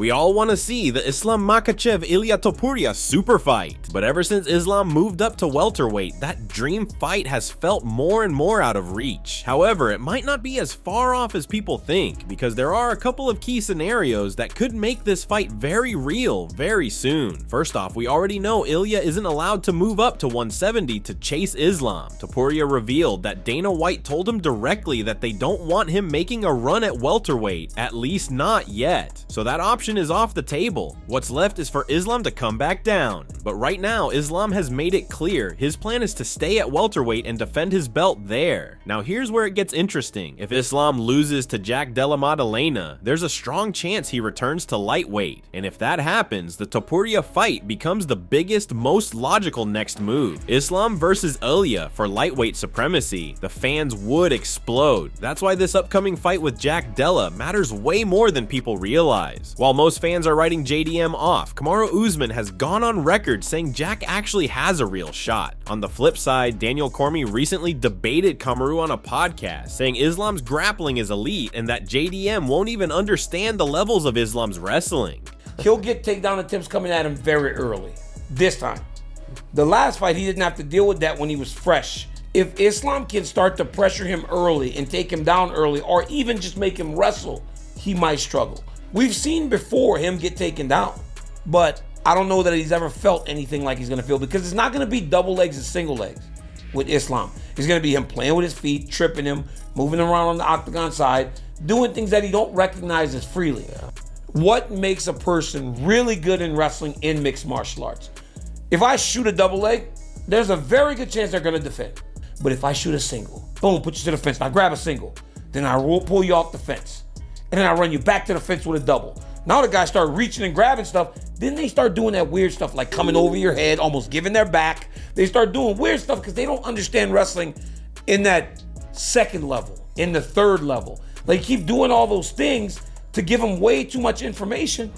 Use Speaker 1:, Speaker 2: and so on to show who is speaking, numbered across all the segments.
Speaker 1: We all want to see the Islam Makhachev Ilia Topuria super fight, but ever since Islam moved up to welterweight, that dream fight has felt more and more out of reach. However, it might not be as far off as people think, because there are a couple of key scenarios that could make this fight very real very soon. First off, we already know Ilia isn't allowed to move up to 170 to chase Islam. Topuria revealed that Dana White told him directly that they don't want him making a run at welterweight, at least not yet. So that option is off the table. What's left is for Islam to come back down. But right now, Islam has made it clear his plan is to stay at welterweight and defend his belt there. Now here's where it gets interesting. If Islam loses to Jack Della Maddalena, there's a strong chance he returns to lightweight. And if that happens, the Topuria fight becomes the biggest, most logical next move. Islam versus Ilia for lightweight supremacy. The fans would explode. That's why this upcoming fight with Jack Della matters way more than people realize. While most fans are writing JDM off, Kamaru Usman has gone on record saying Jack actually has a real shot. On the flip side, Daniel Cormier recently debated Kamaru on a podcast, saying Islam's grappling is elite and that JDM won't even understand the levels of Islam's wrestling.
Speaker 2: He'll get takedown attempts coming at him very early. This time. The last fight, he didn't have to deal with that when he was fresh. If Islam can start to pressure him early and take him down early, or even just make him wrestle, he might struggle. We've seen before him get taken down, but I don't know that he's ever felt anything like he's gonna feel, because it's not gonna be double legs and single legs with Islam. It's gonna be him playing with his feet, tripping him, moving around on the octagon side, doing things that he don't recognize as freely. What makes a person really good in wrestling in mixed martial arts? If I shoot a double leg, there's a very good chance they're gonna defend. But if I shoot a single, boom, put you to the fence, now grab a single, then I will pull you off the fence, and then I run you back to the fence with a double. Now the guys start reaching and grabbing stuff, then they start doing that weird stuff like coming over your head, almost giving their back. They start doing weird stuff because they don't understand wrestling in that second level, in the third level. They keep doing all those things to give them way too much information.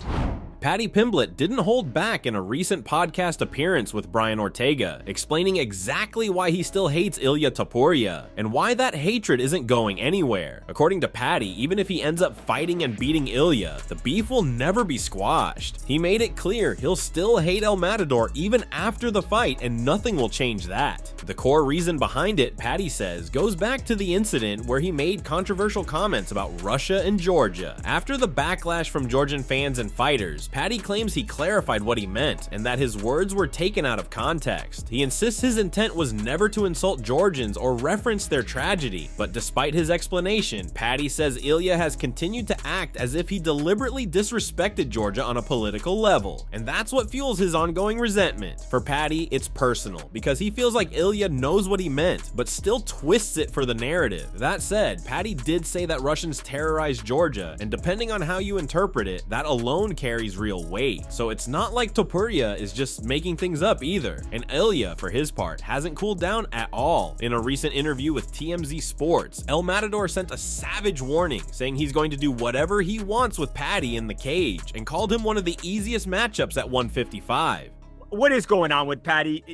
Speaker 1: Paddy Pimblett didn't hold back in a recent podcast appearance with Brian Ortega, explaining exactly why he still hates Ilia Topuria, and why that hatred isn't going anywhere. According to Paddy, even if he ends up fighting and beating Ilia, the beef will never be squashed. He made it clear he'll still hate El Matador even after the fight, and nothing will change that. The core reason behind it, Paddy says, goes back to the incident where he made controversial comments about Russia and Georgia. After the backlash from Georgian fans and fighters, Paddy claims he clarified what he meant and that his words were taken out of context. He insists his intent was never to insult Georgians or reference their tragedy, but despite his explanation, Paddy says Ilia has continued to act as if he deliberately disrespected Georgia on a political level, and that's what fuels his ongoing resentment. For Paddy, it's personal, because he feels like Ilia knows what he meant, but still twists it for the narrative. That said, Paddy did say that Russians terrorized Georgia, and depending on how you interpret it, that alone carries real weight. So it's not like Topuria is just making things up either. And Ilia, for his part, hasn't cooled down at all. In a recent interview with TMZ Sports, El Matador sent a savage warning, saying he's going to do whatever he wants with Paddy in the cage, and called him one of the easiest matchups at 155.
Speaker 3: What is going on with Paddy?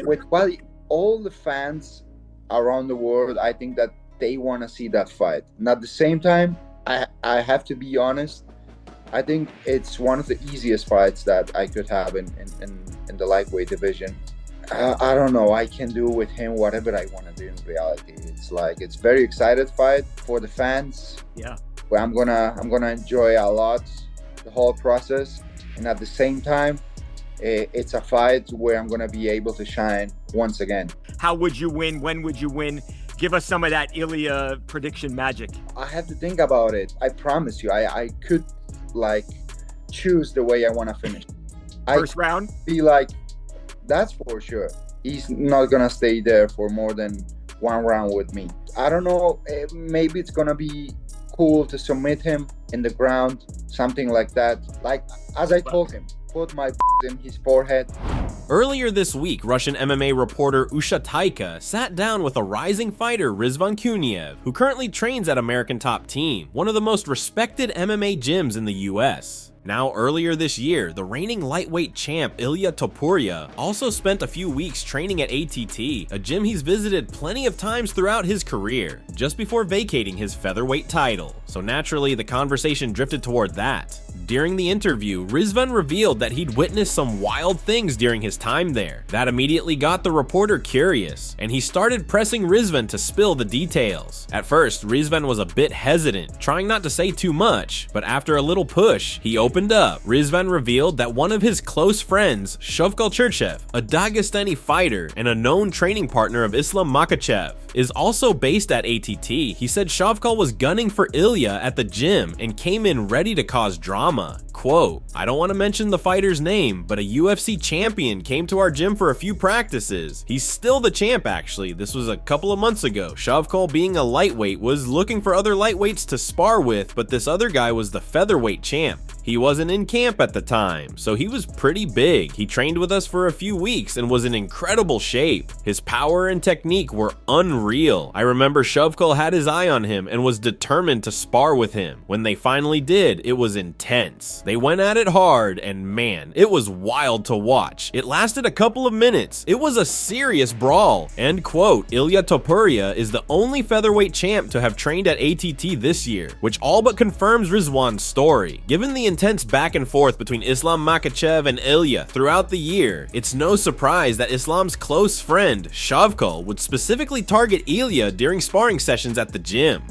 Speaker 4: With Paddy, all the fans around the world, I think that they want to see that fight. And at the same time, I have to be honest, I think it's one of the easiest fights that I could have in the lightweight division. I don't know, I can do with him whatever I want to do in reality. It's very excited fight for the fans.
Speaker 3: Yeah.
Speaker 4: Where I'm gonna enjoy a lot the whole process, and at the same time, it's a fight where I'm gonna be able to shine once again.
Speaker 3: How would you win? When would you win? Give us some of that Ilia prediction magic.
Speaker 4: I have to think about it. I promise you, I could choose the way I want to finish.
Speaker 3: First round?
Speaker 4: Be that's for sure. He's not gonna stay there for more than one round with me. I don't know, maybe it's gonna be cool to submit him in the ground, something like that. As I told him, put my in his forehead.
Speaker 1: Earlier this week, Russian MMA reporter Usha Taika sat down with a rising fighter, Rizvan Kuniev, who currently trains at American Top Team, one of the most respected MMA gyms in the US. Now, earlier this year, the reigning lightweight champ Ilia Topuria also spent a few weeks training at ATT, a gym he's visited plenty of times throughout his career, just before vacating his featherweight title. So naturally, the conversation drifted toward that. During the interview, Rizvan revealed that he'd witnessed some wild things during his time there. That immediately got the reporter curious, and he started pressing Rizvan to spill the details. At first, Rizvan was a bit hesitant, trying not to say too much, but after a little push, he opened up. Rizvan revealed that one of his close friends, Shavkal Cherchev, a Dagestani fighter and a known training partner of Islam Makhachev, is also based at ATT. He said Shavkal was gunning for Ilia at the gym and came in ready to cause drama. Quote, "I don't want to mention the fighter's name, but a UFC champion came to our gym for a few practices. He's still the champ actually. This was a couple of months ago. Shavkal, being a lightweight, was looking for other lightweights to spar with, but this other guy was the featherweight champ. He wasn't in camp at the time, so he was pretty big. He trained with us for a few weeks and was in incredible shape. His power and technique were unreal. I remember Shavkal had his eye on him and was determined to spar with him. When they finally did, it was intense. They went at it hard, and man, it was wild to watch. It lasted a couple of minutes. It was a serious brawl." End quote. Ilia Topuria is the only featherweight champ to have trained at ATT this year, which all but confirms Rizwan's story. Given the intense back and forth between Islam Makhachev and Ilia throughout the year, it's no surprise that Islam's close friend, Shavkal, would specifically target Ilia during sparring sessions at the gym.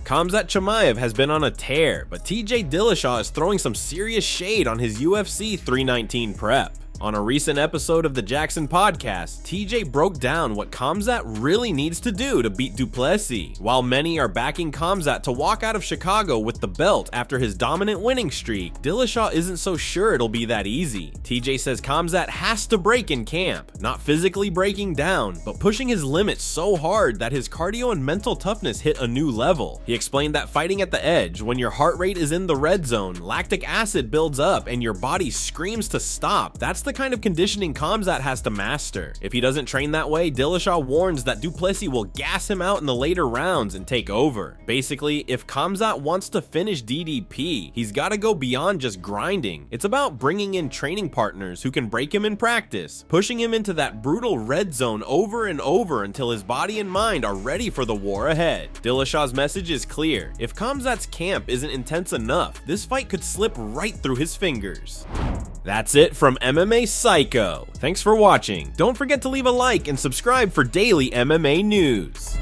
Speaker 1: Khamzat Chimaev has been on a tear, but TJ Dillashaw is throwing some serious shade on his UFC 319 prep. On a recent episode of the Jackson podcast, TJ broke down what Khamzat really needs to do to beat Du Plessis. While many are backing Khamzat to walk out of Chicago with the belt after his dominant winning streak, Dillashaw isn't so sure it'll be that easy. TJ says Khamzat has to break in camp, not physically breaking down, but pushing his limits so hard that his cardio and mental toughness hit a new level. He explained that fighting at the edge, when your heart rate is in the red zone, lactic acid builds up and your body screams to stop. That's the kind of conditioning Khamzat has to master. If he doesn't train that way, Dillashaw warns that Du Plessis will gas him out in the later rounds and take over. Basically, if Khamzat wants to finish DDP, he's got to go beyond just grinding. It's about bringing in training partners who can break him in practice, pushing him into that brutal red zone over and over until his body and mind are ready for the war ahead. Dillashaw's message is clear. If Khamzat's camp isn't intense enough, this fight could slip right through his fingers. That's it from MMA Psycho. Thanks for watching. Don't forget to leave a like and subscribe for daily MMA news.